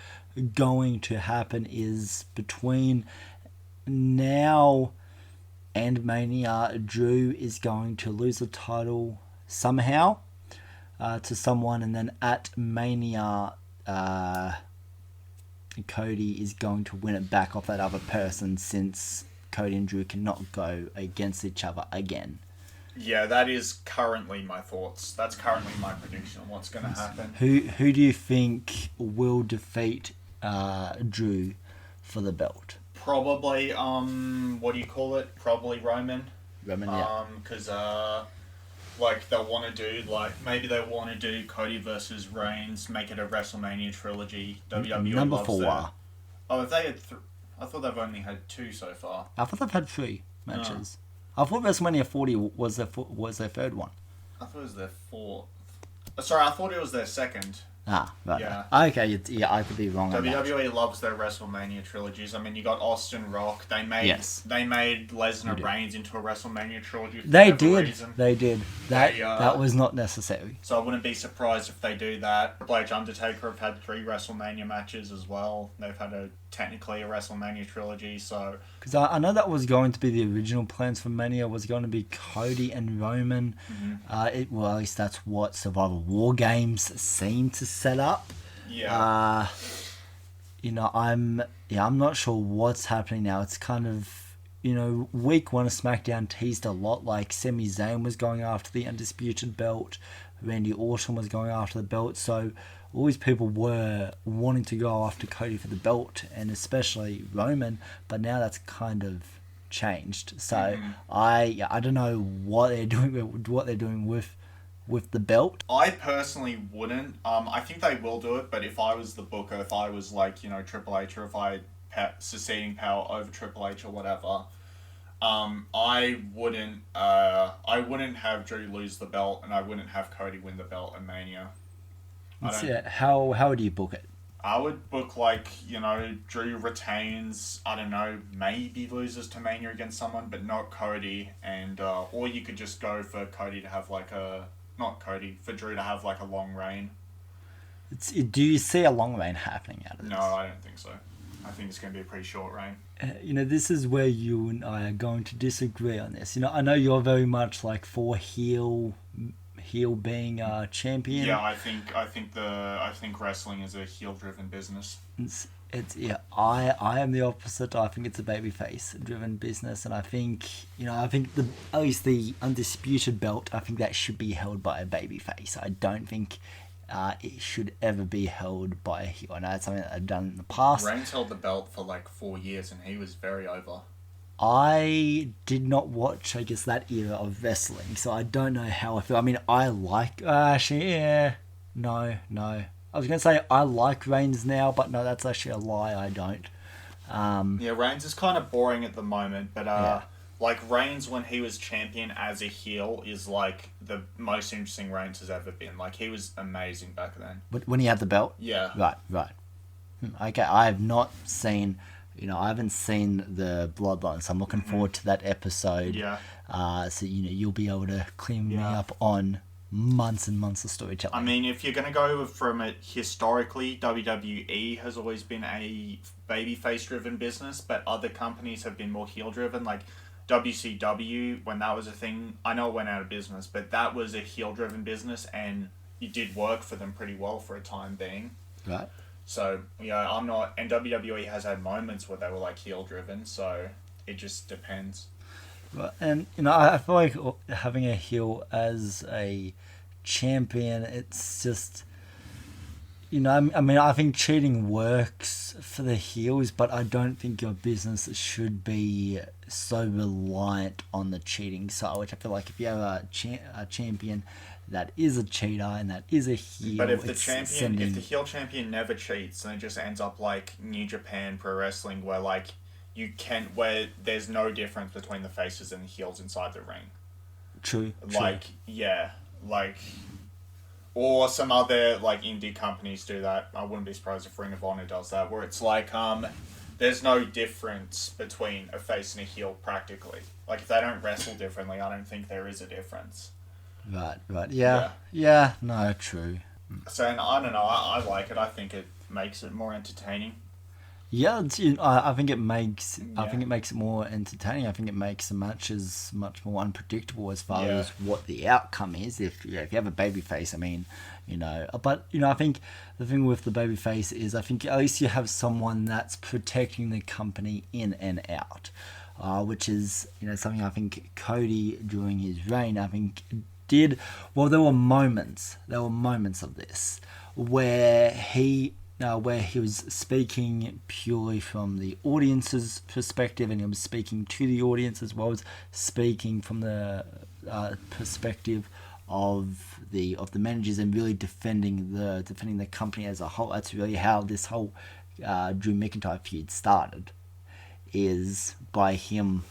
going to happen is between now and Mania, Drew is going to lose the title somehow to someone, and then at Mania, Cody is going to win it back off that other person, since Cody and Drew cannot go against each other again. Yeah, that is currently my thoughts. That's currently my prediction on what's going to happen. Who do you think will defeat Drew for the belt? Probably, what do you call it? Probably Roman. Roman, yeah. Because, like, they'll want to do, like, maybe they want to do Cody versus Reigns, make it a WrestleMania trilogy. WWE Number loves 4. that. Oh, if they had I thought they've only had 2 so far. I thought they've had 3 matches. I thought WrestleMania 40 was their third one. I thought it was their 4th. Sorry, I thought it was their 2nd. Ah, right. Yeah. Okay, yeah, I could be wrong on that. WWE loves their WrestleMania trilogies. I mean, you got Austin Rock. They made Lesnar Reigns into a WrestleMania trilogy. For They whatever did. reason. They did. That was not necessary. So I wouldn't be surprised if they do that. Triple H Undertaker have had 3 WrestleMania matches as well. They've had technically a WrestleMania trilogy. So because I know that was going to be the original plans for Mania, was going to be Cody and Roman. Mm-hmm. Well, at least that's what Survivor War Games seemed to set up. yeah, I'm not sure what's happening now. It's kind of, week 1 of SmackDown teased a lot, like Sami Zayn was going after the Undisputed belt, Randy Orton was going after the belt, so all these people were wanting to go after Cody for the belt, and especially Roman, but now that's kind of changed. So I don't know what they're doing with the belt. I personally wouldn't. I think they will do it, but if I was the booker, if I was like Triple H, or if I had seceding power over Triple H or whatever, I wouldn't have Drew lose the belt, and I wouldn't have Cody win the belt in Mania. How would you book it? I would book like, Drew retains, I don't know, maybe loses to Mania against someone, but not Cody, and or you could just go for Cody to have like for Drew to have like a long reign. Do you see a long reign happening out of this? No, I don't think so. I think it's going to be a pretty short reign. This is where you and I are going to disagree on this. I know you're very much like for heel being a champion. Yeah, I think wrestling is a heel-driven business. I am the opposite. I think it's a babyface driven business, and I think at least the Undisputed belt, I think that should be held by a babyface. I don't think it should ever be held by a heel. I know it's something that I've done in the past. Reigns held the belt for like 4 years, and he was very over. I did not watch, I guess, that era of wrestling, so I don't know how I feel. I mean, I like... No. I was going to say I like Reigns now, but no, that's actually a lie, I don't. Reigns is kind of boring at the moment, but like Reigns when he was champion as a heel is like the most interesting Reigns has ever been. Like, he was amazing back then. When he had the belt? Yeah. Right. Okay, I have not seen... I haven't seen the Bloodline, so I'm looking forward to that episode. Yeah. So, you'll be able to clean me up on months and months of storytelling. I mean, if you're going to go from it historically, WWE has always been a babyface-driven business, but other companies have been more heel-driven. Like WCW, when that was a thing, I know it went out of business, but that was a heel-driven business, and it did work for them pretty well for a time being. Right. So, I'm not... And WWE has had moments where they were, like, heel-driven, so it just depends. Well, and, I feel like having a heel as a champion, it's just... I think cheating works for the heels, but I don't think your business should be so reliant on the cheating side, which I feel like if you have a champion that is a cheater and that is a heel... But if the heel champion never cheats, then it just ends up like New Japan Pro Wrestling, where like where there's no difference between the faces and the heels inside the ring. True. Or some other like indie companies do that. I wouldn't be surprised if Ring of Honor does that, where it's like there's no difference between a face and a heel practically. Like, if they don't wrestle differently, I don't think there is a difference. Right. Yeah, no, true. So, and I don't know, I like it. I think it makes it more entertaining. Yeah, I think it makes it more entertaining. I think it makes the matches much more unpredictable as far as what the outcome is. If you have a babyface, but I think the thing with the babyface is I think at least you have someone that's protecting the company in and out, which is something I think Cody during his reign I think did. Well, there were moments of this where he where he was speaking purely from the audience's perspective, and he was speaking to the audience as well as speaking from the perspective of the managers, and really defending the company as a whole. That's really how this whole Drew McIntyre feud started, is by him,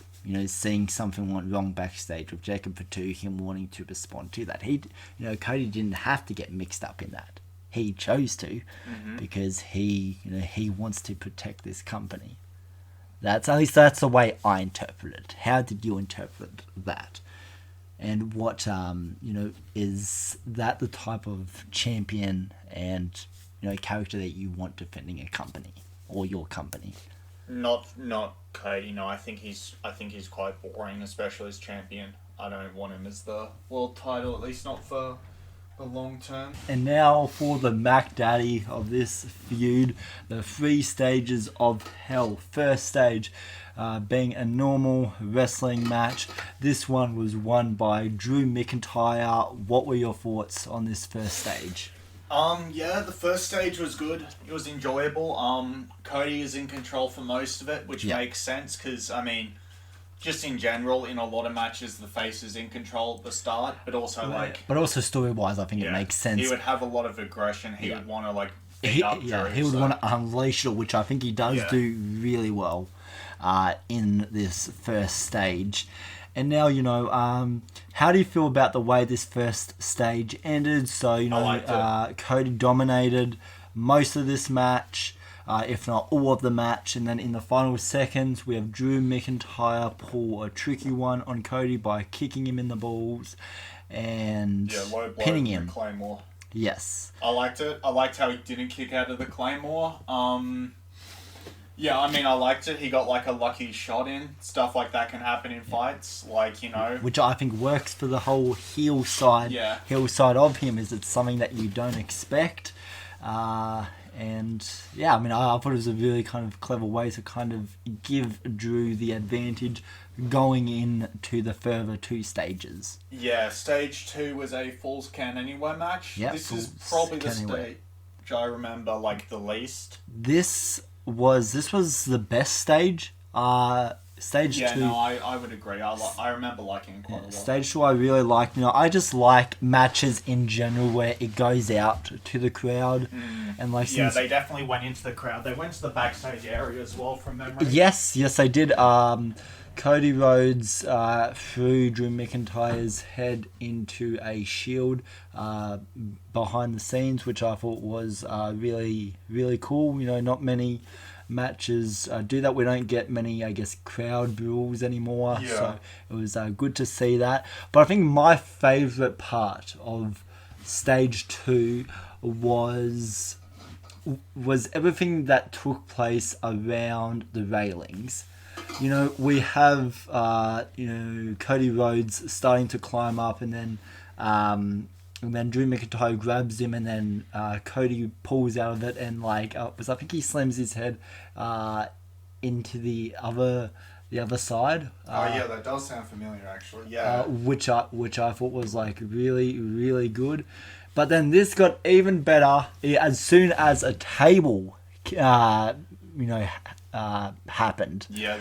seeing something went wrong backstage with Jacob Fatu, him wanting to respond to that. Cody didn't have to get mixed up in that. He chose to, because he wants to protect this company. At least that's the way I interpret it. How did you interpret that? And what is that the type of champion and character that you want defending a company or your company? Not Cody. No, I think he's quite boring, especially as champion. I don't want him as the world title, at least not for the long term. And now for the Mac Daddy of this feud, the 3 stages of hell. First stage being a normal wrestling match. This one was won by Drew McIntyre. What were your thoughts on this first stage? Yeah, the first stage was good. It was enjoyable. Cody is in control for most of it, which makes sense because, just in general, in a lot of matches, the face is in control at the start, but also But also story-wise, I think it makes sense. He would have a lot of aggression. He would want to beat up Drew. He would want to unleash it, which I think he does do really well in this first stage. And now, how do you feel about the way this first stage ended? So, Cody dominated most of this match, if not all of the match. And then in the final seconds, we have Drew McIntyre pull a tricky one on Cody by kicking him in the balls and low blow pinning him. Claymore. Yes. I liked it. I liked how he didn't kick out of the Claymore. I liked it. He got a lucky shot in. Stuff like that can happen in fights. Which I think works for the whole heel side of him, is it's something that you don't expect. I thought it was a really kind of clever way to kind of give Drew the advantage going into the further 2 stages. Yeah, stage 2 was a Falls Count Anywhere match. Yep, this is probably the stage I remember the least. This was the best stage. Stage 2. No, I would agree. I remember liking it quite a lot. Stage 2 I really liked. I just like matches in general where it goes out to the crowd. And they definitely went into the crowd. They went to the backstage area as well, from memory. Yes, they did. Cody Rhodes threw Drew McIntyre's head into a shield behind the scenes, which I thought was really, really cool. Not many matches do that. We don't get many, crowd brawls anymore. Yeah. So it was good to see that. But I think my favourite part of stage 2 was everything that took place around the railings. We have Cody Rhodes starting to climb up, and then Drew McIntyre grabs him, and then Cody pulls out of it, and I think he slams his head into the other side. That does sound familiar, actually. Yeah. Which I thought was really, really good. But then this got even better as soon as a table happened. Yeah,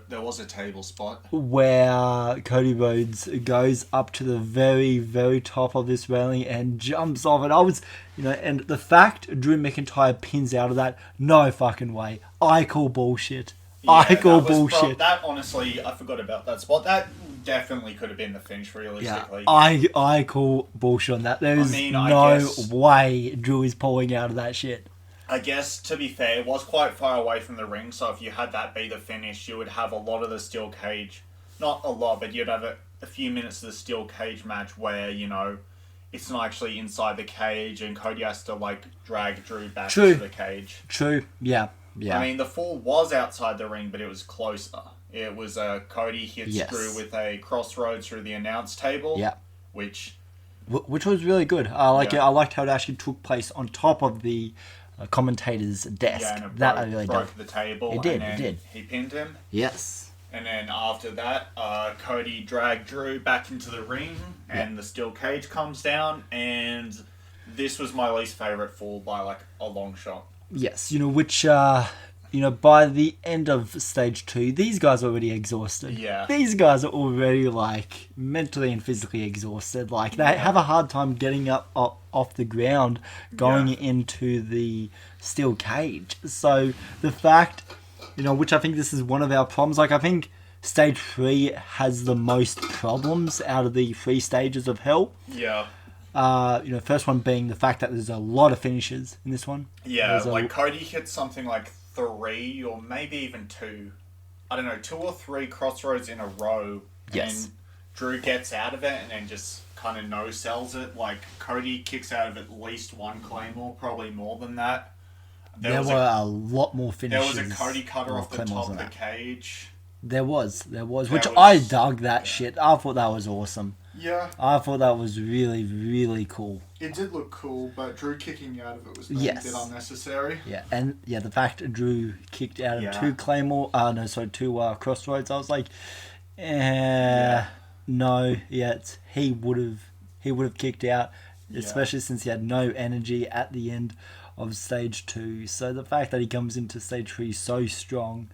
there was a table spot where Cody Rhodes goes up to the very, very top of this railing and jumps off it. I was, and the fact Drew McIntyre pins out of that, no fucking way. I call bullshit. That honestly, I forgot about that spot. That definitely could have been the finish, realistically. Yeah, I call bullshit on that. There's no way Drew is pulling out of that shit. I guess, to be fair, it was quite far away from the ring, so if you had that be the finish, you would have a lot of the steel cage. Not a lot, but you'd have a few minutes of the steel cage match where, it's not actually inside the cage and Cody has to, drag Drew back into the cage. True, yeah. The fall was outside the ring, but it was closer. It was Cody hits Drew with a crossroads through the announce table, which was really good. I liked how it actually took place on top of the commentator's desk. Yeah, and it broke the table. It did. He pinned him. Yes. And then after that, Cody dragged Drew back into the ring, and the steel cage comes down, and this was my least favourite fall by a long shot. Yes, which, by the end of stage 2, these guys are already exhausted. Yeah. These guys are already, mentally and physically exhausted. They have a hard time getting up off the ground, going into the steel cage. So, the fact, which I think this is one of our problems, I think stage 3 has the most problems out of the 3 stages of Hell. Yeah. First one being the fact that there's a lot of finishes in this one. Yeah, Cody hit something like 3 or maybe even 2. I don't know, 2 or 3 crossroads in a row. Yes. And Drew gets out of it and then just kind of no-sells it. Cody kicks out of at least 1 Claymore, probably more than that. There were a lot more finishes. There was a Cody cutter off the top of the cage. There was. I dug that shit. I thought that was awesome. Yeah. I thought that was really, really cool. It did look cool, but Drew kicking out of it was maybe a bit unnecessary. Yeah, and the fact that Drew kicked out of 2 Claymore, 2 Crossroads, I was like, no, he would have kicked out, especially since he had no energy at the end of stage 2. So the fact that he comes into stage 3 so strong,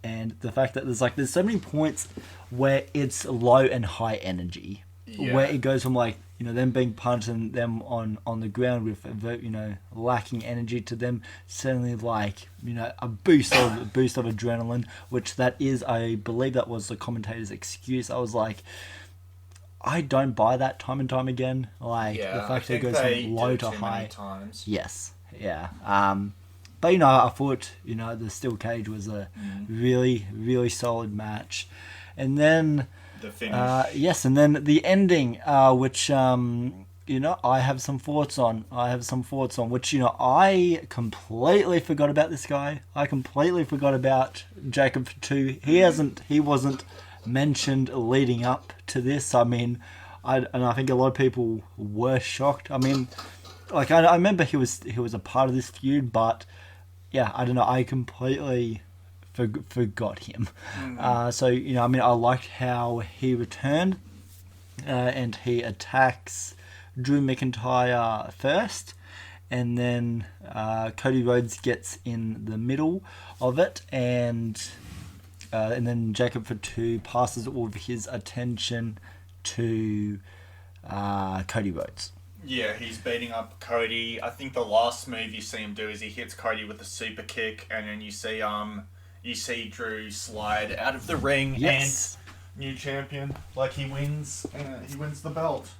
and the fact that there's so many points where it's low and high energy. Yeah. Where it goes from them being punched and them on the ground with lacking energy to them suddenly a boost of adrenaline, which that is, I believe that was the commentator's excuse. I was like, I don't buy that time and time again. The fact that it goes from low to high. Times. Yes, yeah. But I thought the steel cage was a really, really solid match, and then the finish. And then the ending, which I have some thoughts on. Which I completely forgot about this guy. I completely forgot about Jacob for 2. He wasn't mentioned leading up to this. I mean, I think a lot of people were shocked. I mean, I remember he was a part of this feud, but yeah, I don't know. I completely forgot him. I liked how he returned, and he attacks Drew McIntyre first, and then Cody Rhodes gets in the middle of it, and then Jacob for 2 passes all of his attention to Cody Rhodes. Yeah, he's beating up Cody. I think the last move you see him do is he hits Cody with a super kick, and then you see Drew slide out of the ring, and new champion. He wins the belt.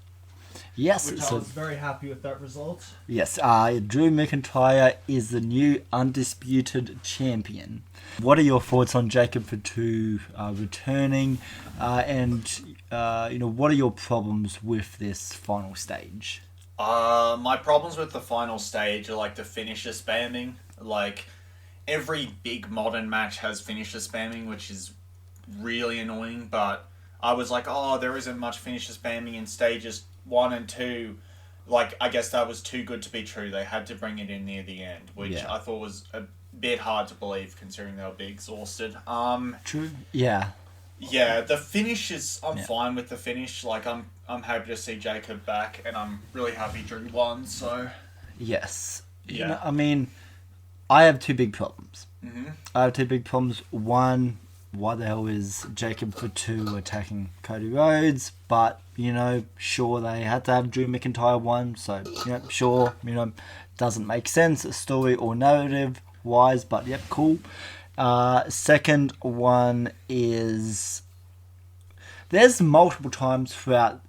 Yes, which I was very happy with that result. Yes, Drew McIntyre is the new undisputed champion. What are your thoughts on Jacob for 2 returning, and what are your problems with this final stage? My problems with the final stage are the finisher spamming. Every big modern match has finisher spamming, which is really annoying, but I was like, there isn't much finisher spamming in stages 1 and 2. I guess that was too good to be true. They had to bring it in near the end, which I thought was a bit hard to believe considering they were be exhausted. True. Yeah. Yeah, the finish is... I'm fine with the finish. I'm happy to see Jacob back, and I'm really happy Drew won, so... Yes. Yeah. I have 2 big problems. Mm-hmm. I have 2 big problems. One, why the hell is Jacob for 2 attacking Cody Rhodes? But, sure, they had to have Drew McIntyre 1, so, sure, doesn't make sense, story or narrative-wise, but, cool. Second one is... There's multiple times throughout,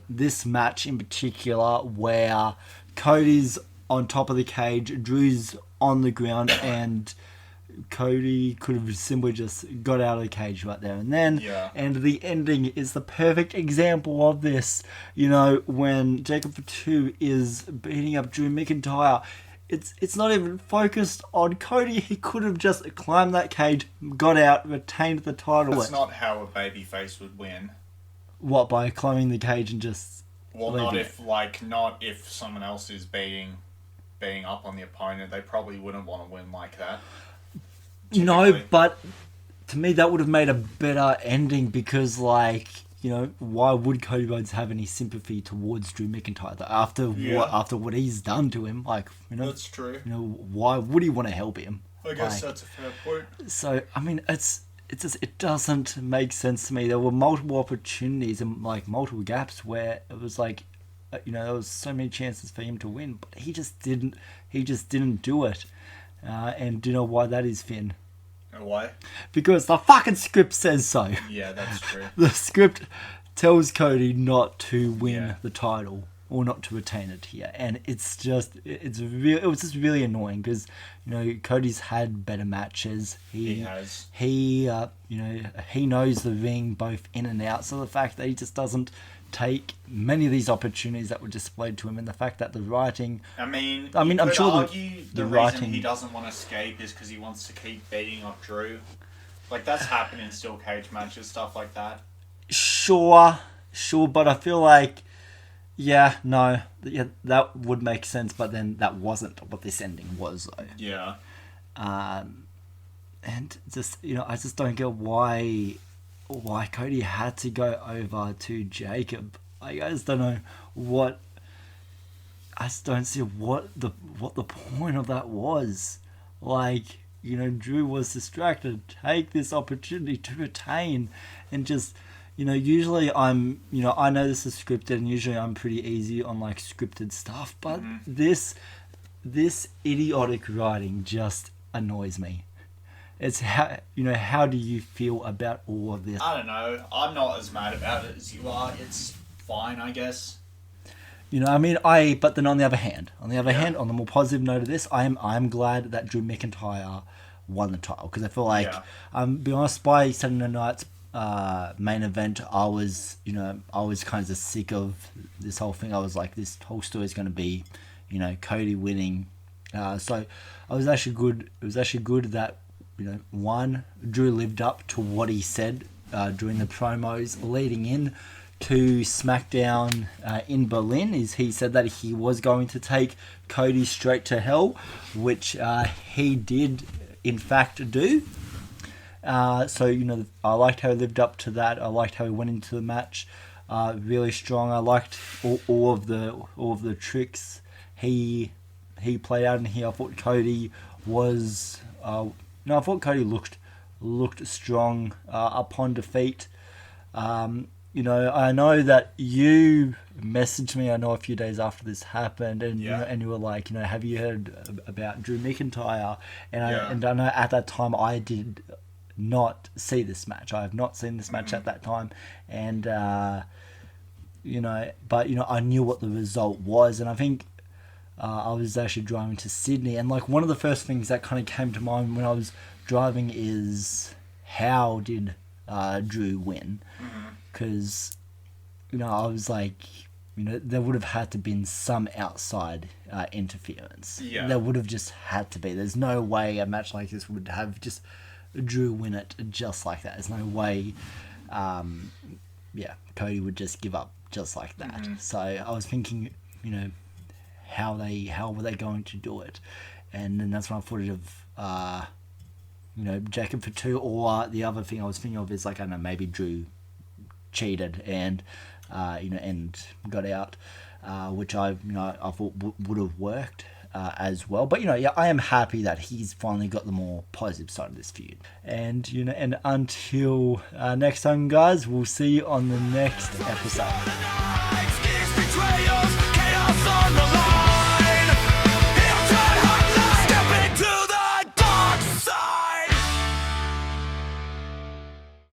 this match in particular, where Cody's on top of the cage, Drew's on the ground, and Cody could have simply just got out of the cage right there and then. Yeah. And the ending is the perfect example of this. When Jacob for 2 is beating up Drew McIntyre, it's not even focused on Cody. He could have just climbed that cage, got out, retained the title. That's not how a babyface would win. What, by climbing the cage and just... Well, not if someone else is beating up on the opponent. They probably wouldn't want to win like that. No, but to me that would have made a better ending because, why would Cody Rhodes have any sympathy towards Drew McIntyre after what he's done to him? Like, That's true. Why would he want to help him? I guess that's a fair point. So I mean, it doesn't make sense to me. There were multiple opportunities and like multiple gaps where it was like, there was so many chances for him to win, but he just didn't do it. And do you know why that is, Finn? Why? Because the fucking script says so. Yeah, that's true. The script tells Cody not to win the title or not to retain it here, and it was just really annoying because Cody's had better matches. He has. He knows the ring both in and out. So the fact that he just doesn't take many of these opportunities that were displayed to him, and the fact that the writing. I mean, I'm sure the reason he doesn't want to escape is because he wants to keep beating up Drew. Like, that's happened in steel cage matches, stuff like that. Sure, but I feel like, that would make sense, but then that wasn't what this ending was, though. Yeah. And just, I just don't get why Cody had to go over to Jacob. I just don't know what. I just don't see what the point of that was. Like, Drew was distracted. Take this opportunity to retain, and just, usually I'm, I know this is scripted, and usually I'm pretty easy on like scripted stuff, but this idiotic writing just annoys me. It's how do you feel about all of this? I don't know. I'm not as mad about it as you are. It's fine, I guess. But then on the other hand, on the more positive note of this, I'm glad that Drew McIntyre won the title, because I feel like, be honest, by Saturday night's main event, I was kind of sick of this whole thing. I was like, this whole story is going to be, Cody winning. So I was actually good. It was actually good that, one, Drew lived up to what he said during the promos leading in to SmackDown in Berlin. He said that he was going to take Cody straight to hell, which he did in fact do. So I liked how he lived up to that. I liked how he went into the match really strong. I liked all of the tricks he played out in here. I thought Cody was. I thought Cody looked strong upon defeat. I know that you messaged me, I know, a few days after this happened, and and you were like, have you heard about Drew McIntyre? And I know at that time I did not see this match. I have not seen this match at that time, and but I knew what the result was, and I think. I was actually driving to Sydney, and like one of the first things that kind of came to mind when I was driving is, how did Drew win? Because I was like, there would have had to been some outside interference. There would have just had to be. There's no way a match like this would have just Drew win it just like that. There's no way Cody would just give up just like that. So I was thinking, how were they going to do it? And then that's when I thought of Jacob for 2, or the other thing I was thinking of is like, I don't know, maybe Drew cheated and and got out, which I thought would have worked as well. But I am happy that he's finally got the more positive side of this feud. And and until next time, guys, we'll see you on the next episode.